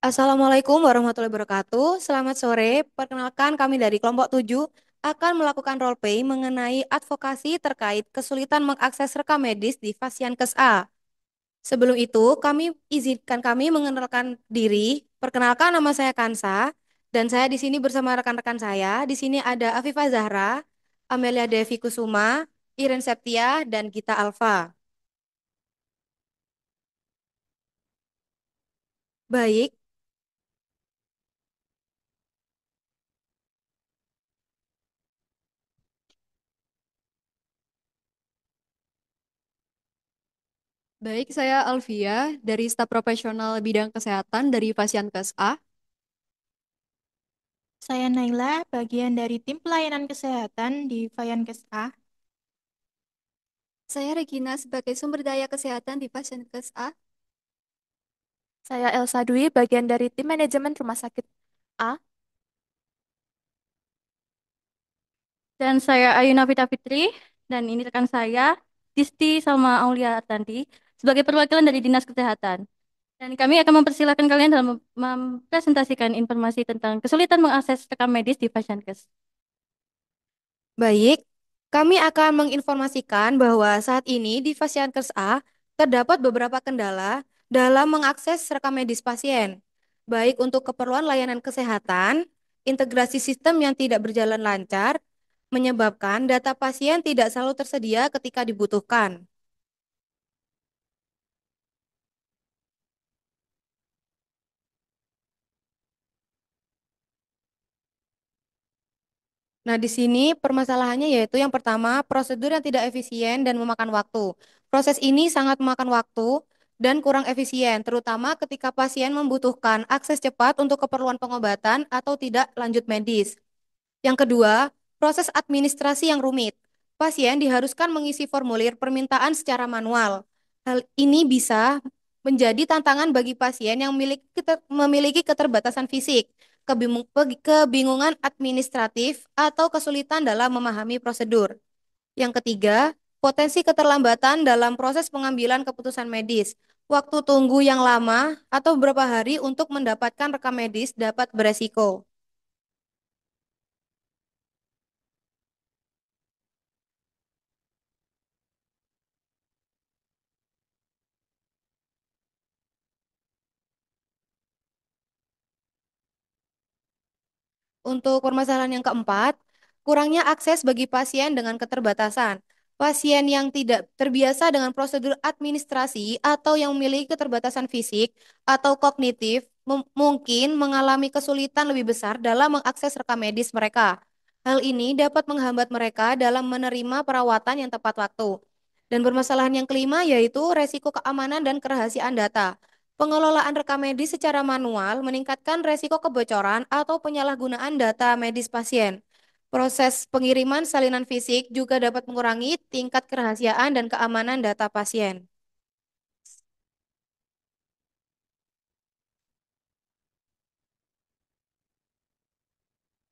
Assalamualaikum warahmatullahi wabarakatuh. Selamat sore. Perkenalkan kami dari kelompok 7 akan melakukan roleplay mengenai advokasi terkait kesulitan mengakses rekam medis di Fasiankes A. Sebelum itu, kami mengenalkan diri. Perkenalkan, nama saya Kansa dan saya di sini bersama rekan-rekan saya. Di sini ada Afifah Zahra, Amelia Devi Kusuma, Iren Septia, dan Gita Alfa. Baik, Baik, saya Alvia dari staf profesional bidang kesehatan dari Fasiankes A. Saya Naila, bagian dari tim pelayanan kesehatan di Fayankes A. Saya Regina sebagai sumber daya kesehatan di Fasiankes A. Saya Elsa Dwi, bagian dari tim manajemen rumah sakit A. Dan saya Ayuna Vita Fitri, dan ini rekan saya, Disti sama Aulia Artanti, sebagai perwakilan dari Dinas Kesehatan. Dan kami akan mempersilahkan kalian dalam mempresentasikan informasi tentang kesulitan mengakses rekam medis di Fasiankes. baik. Kami akan menginformasikan bahwa saat ini di Fasiankes A terdapat beberapa kendala dalam mengakses rekam medis pasien, baik untuk keperluan layanan kesehatan, integrasi sistem yang tidak berjalan lancar, menyebabkan data pasien tidak selalu tersedia ketika dibutuhkan. Nah, di sini permasalahannya yaitu yang pertama, prosedur yang tidak efisien dan memakan waktu. Proses ini sangat memakan waktu dan kurang efisien, terutama ketika pasien membutuhkan akses cepat untuk keperluan pengobatan atau tidak lanjut medis. Yang kedua, proses administrasi yang rumit. Pasien diharuskan mengisi formulir permintaan secara manual. Hal ini bisa menjadi tantangan bagi pasien yang memiliki keterbatasan fisik, kebingungan administratif, atau kesulitan dalam memahami prosedur. Yang ketiga, potensi keterlambatan dalam proses pengambilan keputusan medis. Waktu tunggu yang lama atau beberapa hari untuk mendapatkan rekam medis dapat beresiko. Untuk permasalahan yang keempat, kurangnya akses bagi pasien dengan keterbatasan. Pasien yang tidak terbiasa dengan prosedur administrasi atau yang memiliki keterbatasan fisik atau kognitif mungkin mengalami kesulitan lebih besar dalam mengakses rekam medis mereka. Hal ini dapat menghambat mereka dalam menerima perawatan yang tepat waktu. Dan permasalahan yang kelima yaitu resiko keamanan dan kerahasiaan data. Pengelolaan rekam medis secara manual meningkatkan resiko kebocoran atau penyalahgunaan data medis pasien. Proses pengiriman salinan fisik juga dapat mengurangi tingkat kerahasiaan dan keamanan data pasien.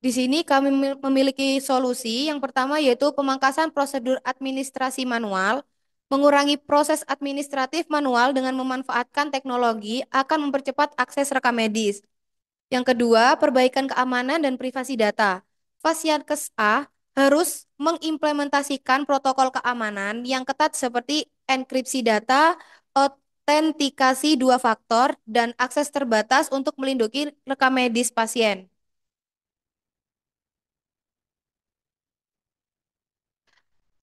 Di sini kami memiliki solusi. Yang pertama yaitu pemangkasan prosedur administrasi manual. Mengurangi proses administratif manual dengan memanfaatkan teknologi akan mempercepat akses rekam medis. Yang kedua, perbaikan keamanan dan privasi data. Fasiankes A harus mengimplementasikan protokol keamanan yang ketat seperti enkripsi data, autentikasi dua faktor, dan akses terbatas untuk melindungi rekam medis pasien.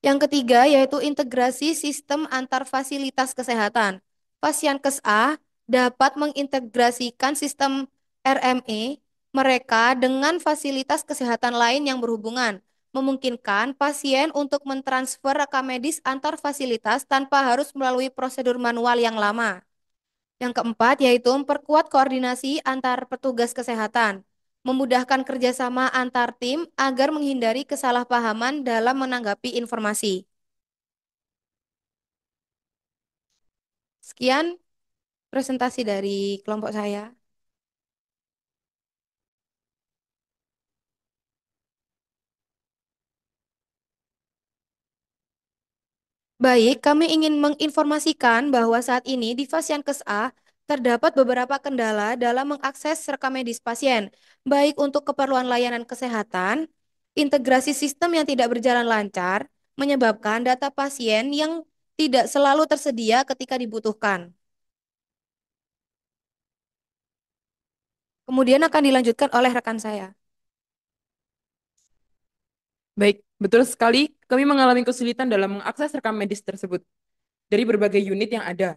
Yang ketiga yaitu integrasi sistem antar fasilitas kesehatan. Fasiankes A dapat mengintegrasikan sistem RME mereka dengan fasilitas kesehatan lain yang berhubungan, memungkinkan pasien untuk mentransfer rekam medis antar fasilitas tanpa harus melalui prosedur manual yang lama. Yang keempat yaitu memperkuat koordinasi antar petugas kesehatan, memudahkan kerjasama antar tim agar menghindari kesalahpahaman dalam menanggapi informasi. Sekian presentasi dari kelompok saya. Baik, kami ingin menginformasikan bahwa saat ini di Fasiankes A terdapat beberapa kendala dalam mengakses rekam medis pasien, baik untuk keperluan layanan kesehatan, integrasi sistem yang tidak berjalan lancar, menyebabkan data pasien yang tidak selalu tersedia ketika dibutuhkan. Kemudian akan dilanjutkan oleh rekan saya. Baik, betul sekali. Kami mengalami kesulitan dalam mengakses rekam medis tersebut dari berbagai unit yang ada,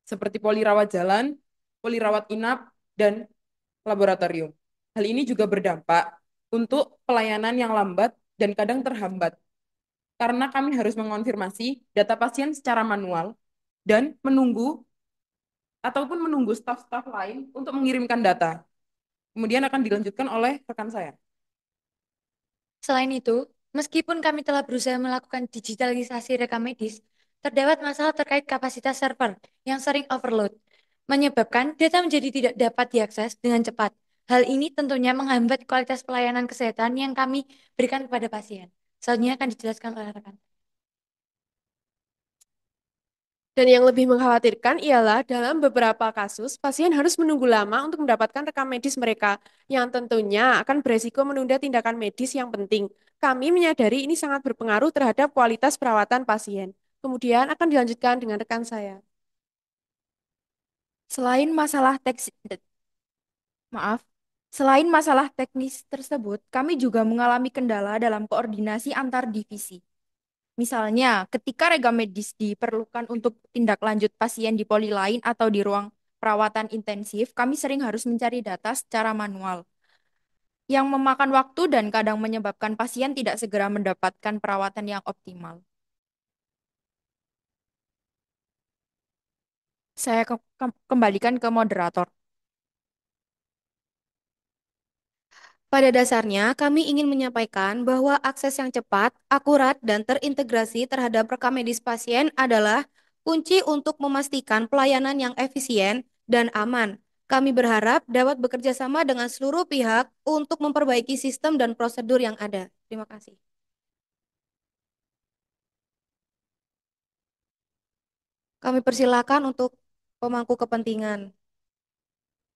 seperti poli rawat jalan, poli rawat inap, dan laboratorium. Hal ini juga berdampak untuk pelayanan yang lambat dan kadang terhambat, karena kami harus mengonfirmasi data pasien secara manual dan menunggu staf-staf lain untuk mengirimkan data. Kemudian akan dilanjutkan oleh rekan saya. Selain itu, meskipun kami telah berusaha melakukan digitalisasi rekam medis, terdapat masalah terkait kapasitas server yang sering overload, menyebabkan data menjadi tidak dapat diakses dengan cepat. Hal ini tentunya menghambat kualitas pelayanan kesehatan yang kami berikan kepada pasien. Selanjutnya akan dijelaskan oleh rekan. Dan yang lebih mengkhawatirkan ialah dalam beberapa kasus, pasien harus menunggu lama untuk mendapatkan rekam medis mereka, yang tentunya akan beresiko menunda tindakan medis yang penting. Kami menyadari ini sangat berpengaruh terhadap kualitas perawatan pasien. Kemudian akan dilanjutkan dengan rekan saya. Selain masalah teks, maaf, selain masalah teknis tersebut, kami juga mengalami kendala dalam koordinasi antar divisi. Misalnya, ketika rekam medis diperlukan untuk tindak lanjut pasien di poli lain atau di ruang perawatan intensif, kami sering harus mencari data secara manual, yang memakan waktu dan kadang menyebabkan pasien tidak segera mendapatkan perawatan yang optimal. Saya kembalikan ke moderator. Pada dasarnya, kami ingin menyampaikan bahwa akses yang cepat, akurat, dan terintegrasi terhadap rekam medis pasien adalah kunci untuk memastikan pelayanan yang efisien dan aman. Kami berharap dapat bekerja sama dengan seluruh pihak untuk memperbaiki sistem dan prosedur yang ada. Terima kasih. Kami persilakan untuk pemangku kepentingan.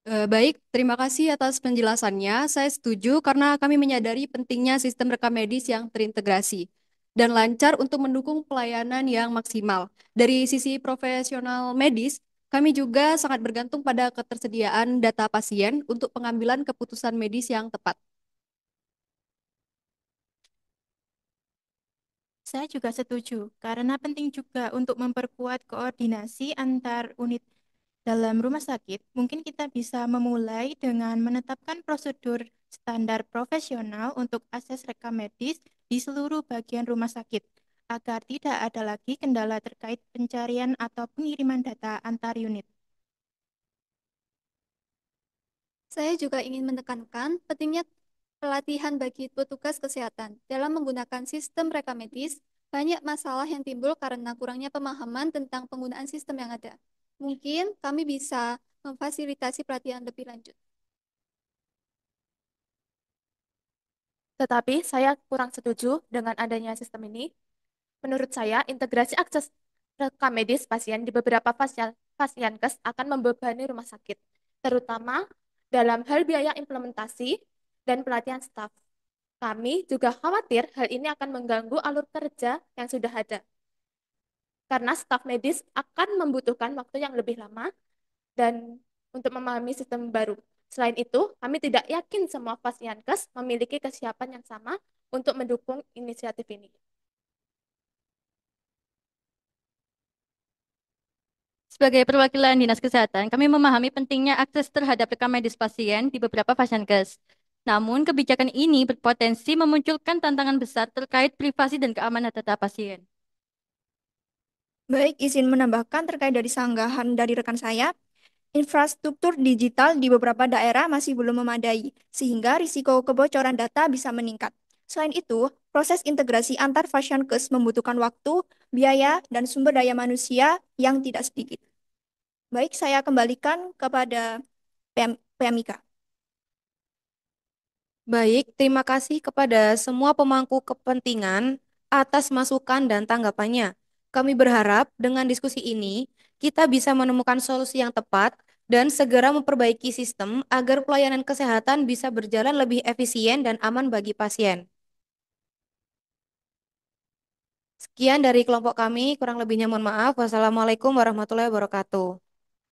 Baik, terima kasih atas penjelasannya. Saya setuju karena kami menyadari pentingnya sistem rekam medis yang terintegrasi dan lancar untuk mendukung pelayanan yang maksimal. Dari sisi profesional medis, kami juga sangat bergantung pada ketersediaan data pasien untuk pengambilan keputusan medis yang tepat. Saya juga setuju, karena penting juga untuk memperkuat koordinasi antar unit dalam rumah sakit. Mungkin kita bisa memulai dengan menetapkan prosedur standar profesional untuk akses rekam medis di seluruh bagian rumah sakit, agar tidak ada lagi kendala terkait pencarian atau pengiriman data antar unit. Saya juga ingin menekankan pentingnya pelatihan bagi petugas kesehatan dalam menggunakan sistem rekam medis. Banyak masalah yang timbul karena kurangnya pemahaman tentang penggunaan sistem yang ada. Mungkin kami bisa memfasilitasi pelatihan lebih lanjut. Tetapi saya kurang setuju dengan adanya sistem ini. Menurut saya, integrasi akses rekam medis pasien di beberapa pasienkes akan membebani rumah sakit, terutama dalam hal biaya implementasi dan pelatihan staf. Kami juga khawatir hal ini akan mengganggu alur kerja yang sudah ada, karena staf medis akan membutuhkan waktu yang lebih lama dan untuk memahami sistem baru. Selain itu, kami tidak yakin semua pasienkes memiliki kesiapan yang sama untuk mendukung inisiatif ini. Sebagai perwakilan Dinas Kesehatan, kami memahami pentingnya akses terhadap rekam medis pasien di beberapa Fasiankes. Namun, kebijakan ini berpotensi memunculkan tantangan besar terkait privasi dan keamanan data pasien. Baik, izin menambahkan terkait dari sanggahan dari rekan saya. Infrastruktur digital di beberapa daerah masih belum memadai, sehingga risiko kebocoran data bisa meningkat. Selain itu, proses integrasi antar Fasiankes membutuhkan waktu, biaya, dan sumber daya manusia yang tidak sedikit. Baik, saya kembalikan kepada PMIK. Baik, terima kasih kepada semua pemangku kepentingan atas masukan dan tanggapannya. Kami berharap dengan diskusi ini kita bisa menemukan solusi yang tepat dan segera memperbaiki sistem agar pelayanan kesehatan bisa berjalan lebih efisien dan aman bagi pasien. Sekian dari kelompok kami, kurang lebihnya mohon maaf. Wassalamualaikum warahmatullahi wabarakatuh.